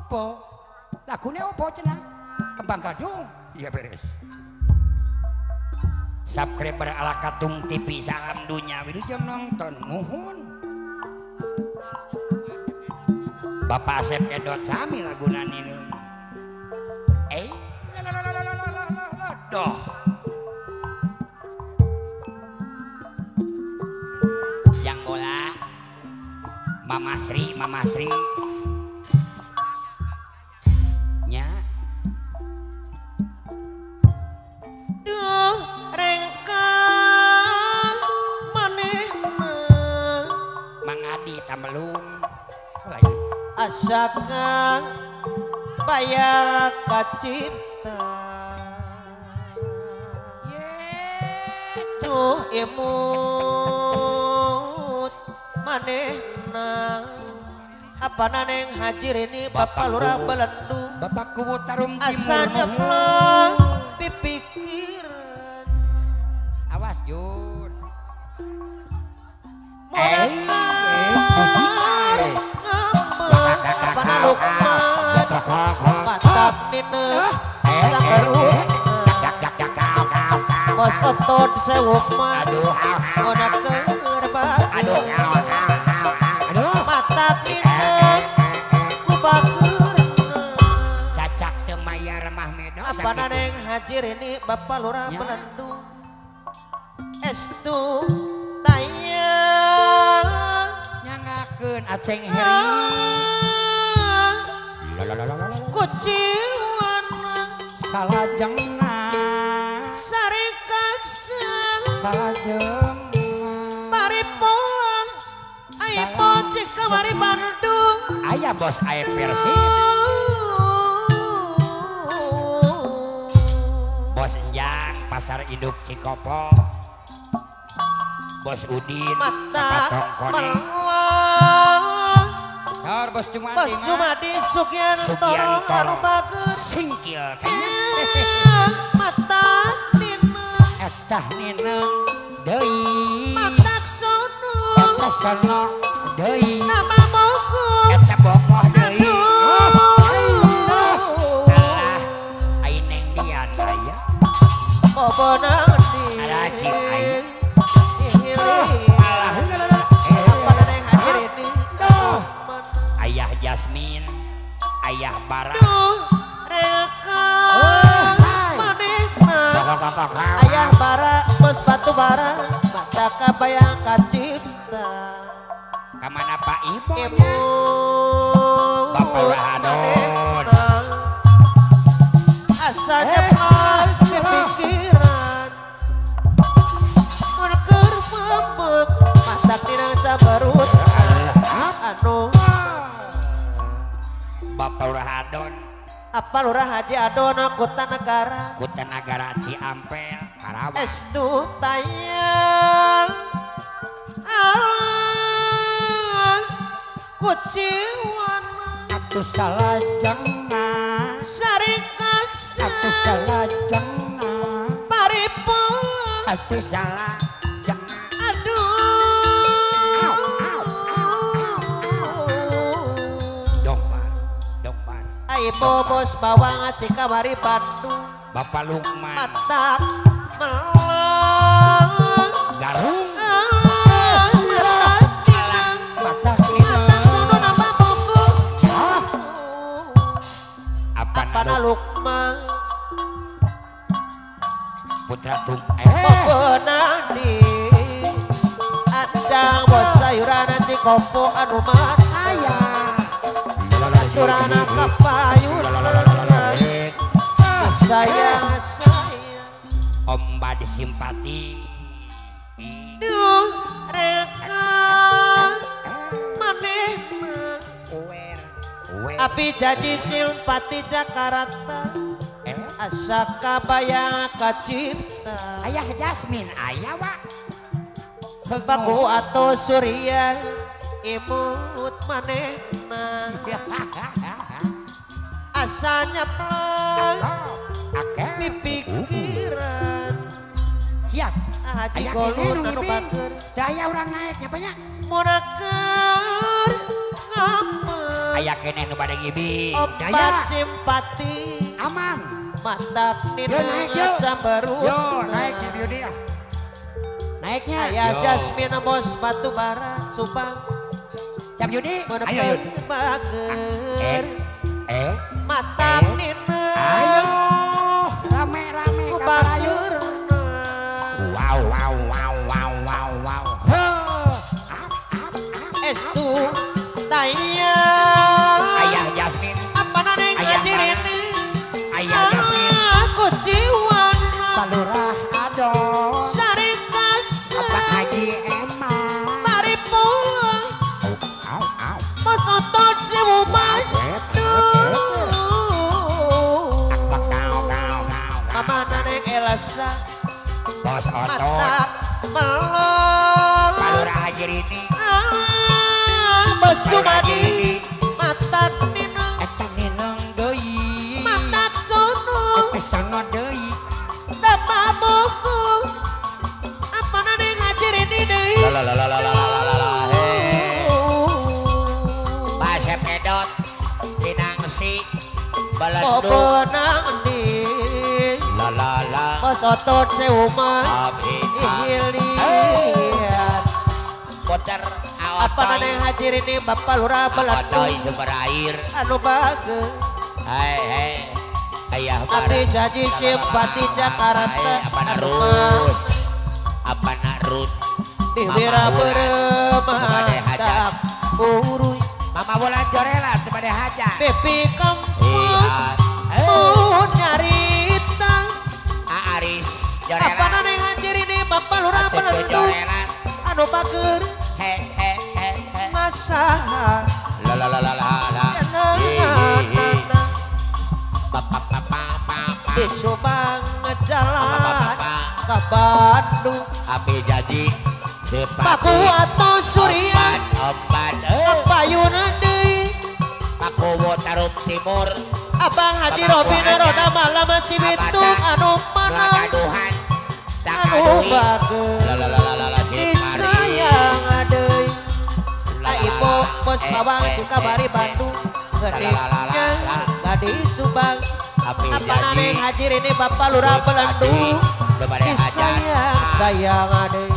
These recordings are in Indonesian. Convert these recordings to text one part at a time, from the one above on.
Apa? Lagune apa cenah? Kembang gadung. Iya beres. Subscriber ala Katung TV salam dunya wilujeng nonton nuhun. Bapak Asep edot sami laguna nineun. Doh. Yang bola Mama Sri nya duh rengka manehna Mang Adi Tambelung asaka baya kacipta tuh imut manehna apa naneng hajir ini Bapak Lurah Belendung Bapak Kubu Tarum asanya Timur pelang pipikiran awas Jun apa nalukma matak nina sambaru bos otot sewukma monak kerbak matak nina kubakur cacak temayar Mahmedo apa naneng hajir ini Bapak Lurah Belendung estu tayang nyangakeun aceng hering kuciwana salajengna sari kaksa salajengna mari pulang ayo poci kamari Bandung aya bos aya Persib bos Enjang pasar induk Cikopo bos Udin mata Tongkone Sor bos Jumadi Bos Jumadi Sugianto Arbager singkil kayaknya mata nina etah nineng deui matak sono etah sono deui nama mogo etah bogoh deui alah ai neng dian aya bobona di ada cing ai apa neng hadir ini ayah Jasmine ayah Bara reka manehna ayah bara bos batu bara mata kabayang kacipta kamana Pak Ibu ibu Bapak Rahadon asalnya pelan pikiran merker mabuk masak dinang cabarut anu Bapak Rahadon apa Lurah Haji Adona Kota Negara Kutanagara Ciampel Karawang Estu tayang alang kuciwana atuh salajengna sari kaksa atuh salajengna paripun atuh salajengna aduh dongbar ai bobos bawang Cikamari Bandung Bapak Lukman matak melang Garung matak sono nama buku apa nalukma Putra Tung pokona di adang bos sayuran Cikopo anu mah aturana kapayun sayang Om Badi simpati duh reka manehna api janji simpati Jakarta asa kabayang kacipta ayah Jasmine ayah Wak baku atau Surya imut manehna asanya pelang pipikiran siap Haji ayah Golun kene anu bager daya orang naiknya banyak monaker ngapa aya keneh nu bade ngibing obat simpati aman mata yo naik yo sambarut yo naik di beauty ya naiknya aya Jasmine bos batu bara Subang Cap Yudi ayo Yudi bager mata nina ayo rame-rame bager wow wow wow wow wow wow estu taya ayah Jasmine apa nane ngajirin ayah Jasmine aku jiwana Palurah aduh sari kaksa apa Haji Emang mari pulang au au mas otot sewu mas mama nane Elsa bos otot mata melong Palurah Haji Rini bos Jumadi mata nino eta ninong deui mata sono eta sono deui sama buku apa nane ngajarin ini bahasa pedot pinangsi mau beleduk benang di bos otot seuma ilian puter apa nane ngajarin ini bapak lurah awatoy beleduk sumber air anu bagus hei ayah tapi jadi simpati Jakarta apa narut apa narut Dibira beremah urui mama bulan jorela sebagai haja Bepi kemput mun nyarita Aris apa jorela nane ngajir ini bapak lurah penentu anu bager he nasaha la di Subang jalan ke Bandung api jadi Paku atau Surya obat payunan deui Paku Tarum Timur Abang Haji Robin roda malam Cibitung anu mana Gaduhan anu bagus disayang adeui ibu bos bawang juga bari Bandung gedenya gadis Subang apa nane hadir ini bapak lurah Belendung disayang adeui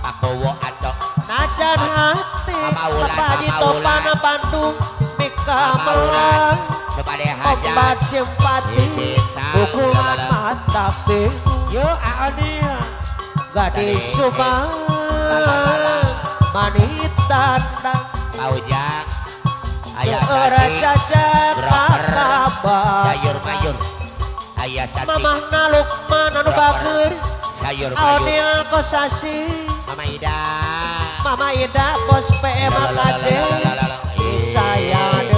Paku Atok najan hati bapak Haji Topan Bandung Mika melang obat simpati pukulan mata yo aonil gadis Subang manita Paujang seorang jajak kabar sayur mayur ayah tadi mamah naluk mana nu bager sayur mayur Aonil Kosasi Mama Ida Mama Ida bos PM AKD sayang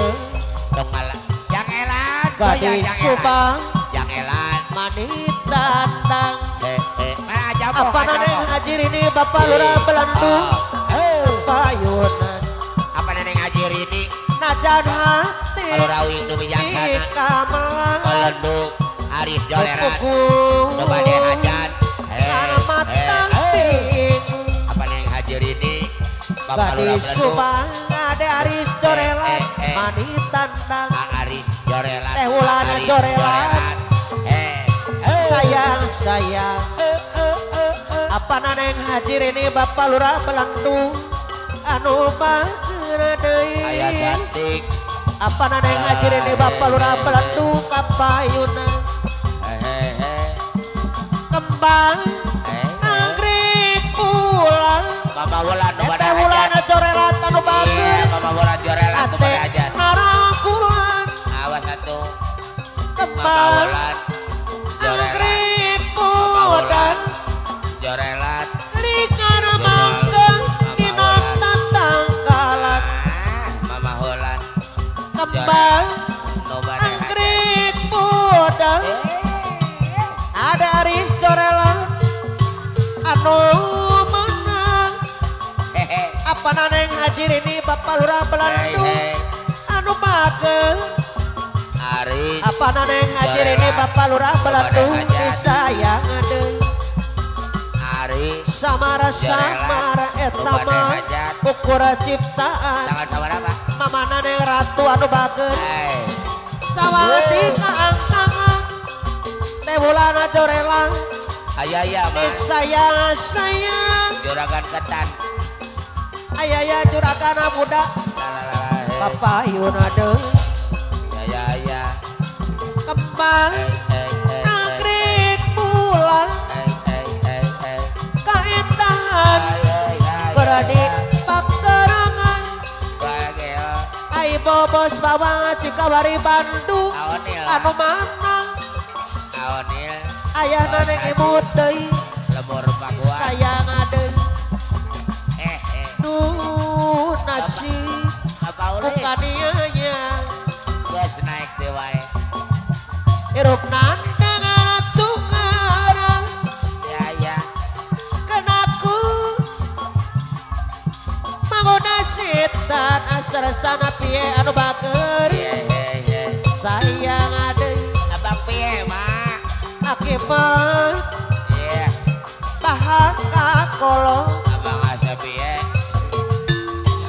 dong malah yang elan gadis Subang yang elan manita mana aja apa nane hadir ini bapak lurah Belendung payunan apa neneng ngajir ini najan hati kalau rawi itu bijaksana kamelang Belendung Aris Joleran pukul coba deh hajat karena matang bingung apa neneng hadir ini Bapak Lurah gadis Belendung Subang ada Aris Jorelan manitan Aris Jorelan Teh Hulana Jorelan sayang apa naneng hadir ini bapak lurah Belendung anu bager deui ayah cantik apa naneng hadir ini bapak lurah Belendung kapayunan kembang anggrek pulang Bapak Wulan nu bade Teh Hulana Jorelan anu bager Bapak Wulan Jorelan nu bade hajat narakulan awas satu kembang Wulan anggrek pulang Jorelan likana mangga dina tangkalan Mama Wulan kembang nu bade anggrek pulang ada Aris Jorelan anu menang apa naneng hadir ini bapak lurah Belendung anu bager Aris apa naneng hadir ini bapak lurah Belendung disayang adeui Aris samara eta mah ukuran ciptaan mamana neng ratu anu bageus sawati kaangkangan teh bulana jorelang ayah mah sayang juragan ketan ayah juragan muda papayuna deui ayah kembang anggrek pulang kaendahan berani pakerangan ai bobos bawang Cikawari Bandung anu mana ayah nane imut deui lemur pakuan sayang deui duh nasi bukan ianya geus naik teh wae hirup nandangan tungarang ya kenaku mangoda setan asal sana piye anu bager sayang deui abang piye mak akibat iya bahaka kolong abang asa piye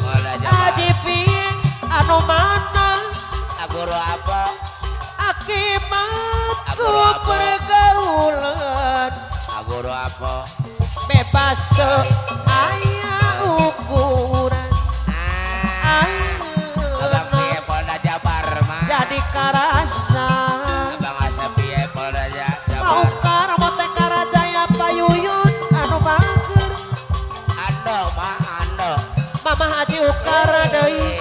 mola jabar adi piye anu mana aguru apa akibatku pergaulan aguru apa bebas ke ayah ukuran abang piye Polda Jabar mah jadi karasa abang asa piye Polda Jabar maukar mote karajaya payuyun anu bager ando mah ando mama haji ukar deui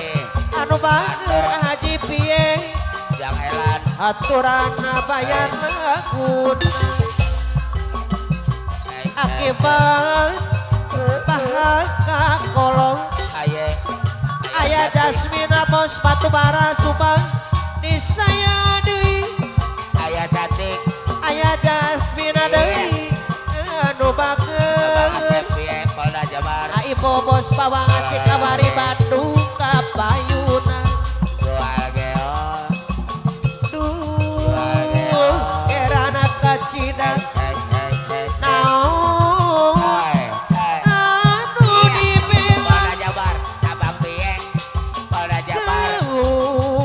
anu bager haji piye yang elan aturan bayar lagun akibat bahaka kolong ayah Jasmina bos batu bara Subang di saya deui ayah cantik ayah Jasmina deui anu abang bageus asa piye Polda Jabar ai bobos bawang Cikawari Bandung kapayuna duh erana kacidang naon anu dibela Polda Jabar abang piye Polda Jabar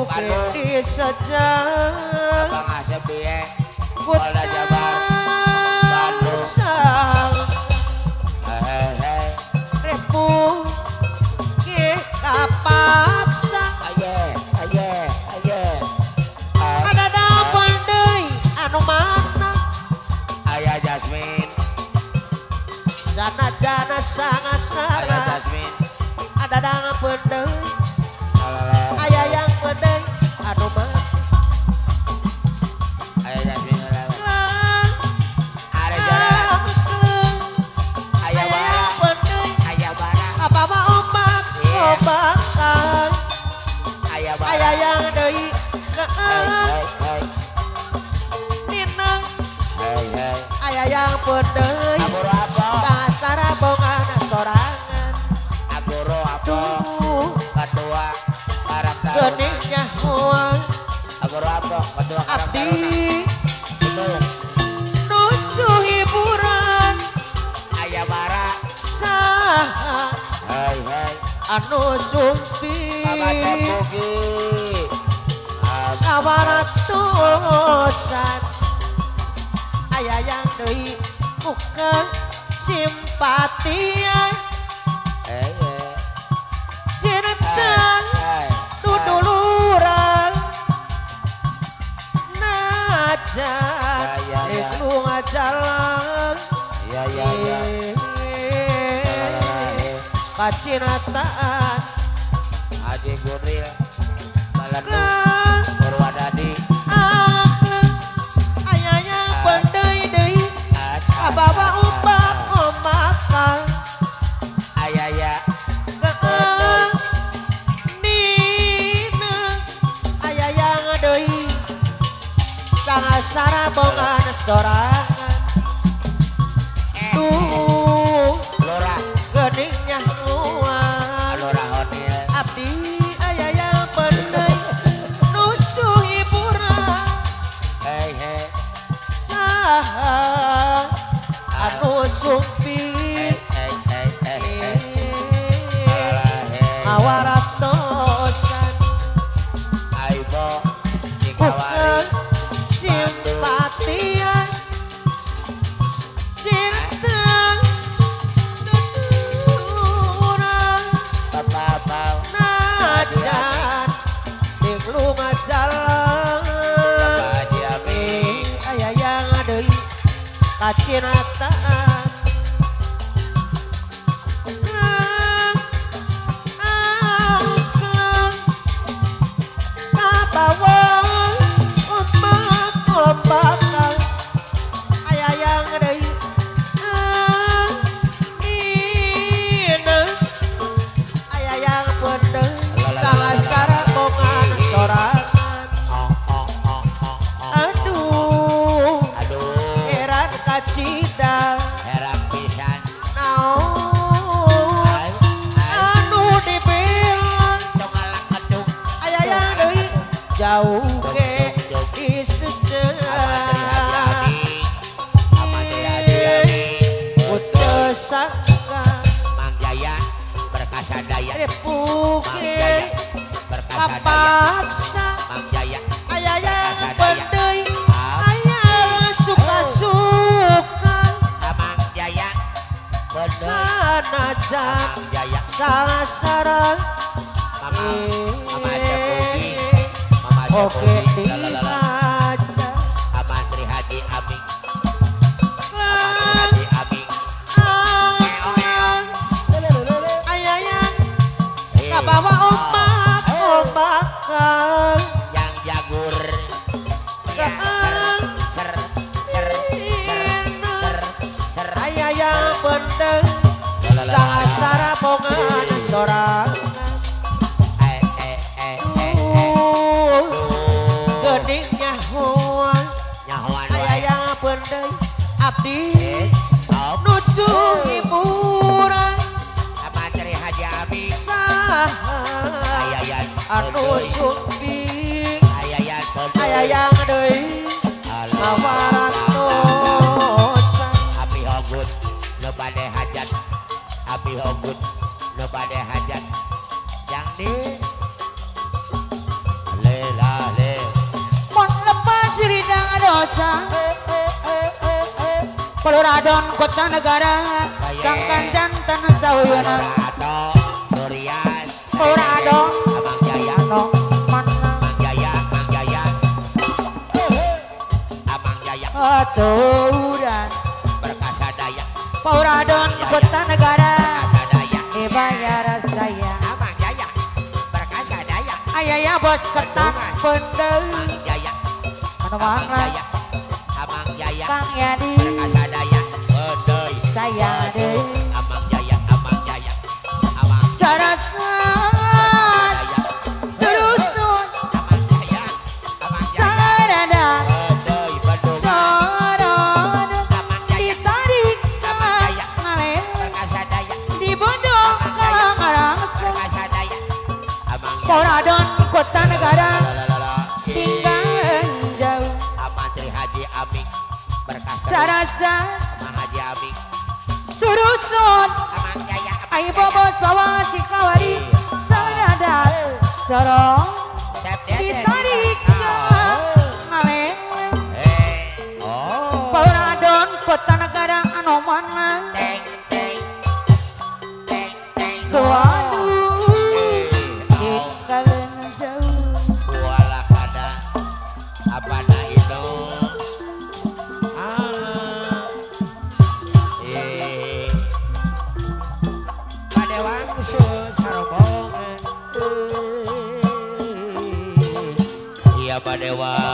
Bandung di sejak abang asa piye Polda Jabar Bandung Republik kapaksa ayah ada dapan deui anu mana ayah Jasmine sanadana ayah sangasara Jasmine ada dapan deui aya yang deui anu mana ayah Jasmine ada jalan ayah bara ayah bara apa ombak obakan ayah bara aya yang deui hey ninang hey aya yang deui aguru apa dasara bongan sorangan aguru apa ketua Karang Taruna geningnya huang aguru apa ketua Karang Taruna abdi itu nuju hiburan ayah bara saha hey anu sumpi Mama Cepugi kawaratosan aya yang deui muka simpatian cinta tuduluran najan itu ngajalan kacinataan Haji Guril Balendung Purwadadi ayahnya pendeui abawa umbak omakan ayaya nina ayah yang deui sangasara bongan sorangan tuh Lora geningnya nuang Lora Honil abdi aya yang pendeui nuju hiburan saha anu sumpit bukan simpati cinta orang najan di lunga jalan aya yang ada kacinataan aya yang deui aya yang bener sasara bongan sorangan aduh heran kacida heran pisan naon anu dibilang tongalang ketuk aya yang deui jauh ge di sangka Mang Jaya berkasa daya Repukin kapaksa Mang Jaya aya yang bedeuy aya suka-suka Mang Jaya bener sanajan Mang Jaya sasara Mama Jepugi oke dibaca Aman Tri Haji Aming aya yang kabawa ombak-ombakan yang jagur aya yang bener sasara bongan sorangan gedingnya huan aya yang bener abdi nuju hiburan Aman Tri Haji Aming saha anu sumbing ayayan aya yang deui ngawarantosan api hogut nu bade hajat api hogut nu bade hajat yang di lelale mon lepas jiridang dosa Peluradon kota negara sangkan jantan sauyana Rado Durian Peluradon Abang Jaya no mana Mang Jaya Abang Jaya aturan berkasa daya Peluradon kota negara berkasa daya dibayar saya Abang Jaya berkasa daya ayah bos ketak pendeu Mang Jaya mana Abang mana Jaya Abang Jaya Kang Yadi berkasa daya bedeuy saya deh Abang Jaya Abang Jaya Abang sarasan serusun Abang Jaya Abang Jaya sarada bedeuy Bandung sorod Abang Jaya ditarik ngaleh berkasa daya dibodong karang-karangsa berkasa daya Abang Jaya Peluradon kota negara lalalala tinggal jauh Aman Tri Haji Aming berkasa sarasa Abang Haji Aming surusun Abang Jaya ayo bobos bawa cikawari sarada sorong ditarik ngaleh Peluradon kota negara anu mana teng teng teng teng waduh tinggal jauh Wala kada apa na itu Padewang sarobongan iya Padewang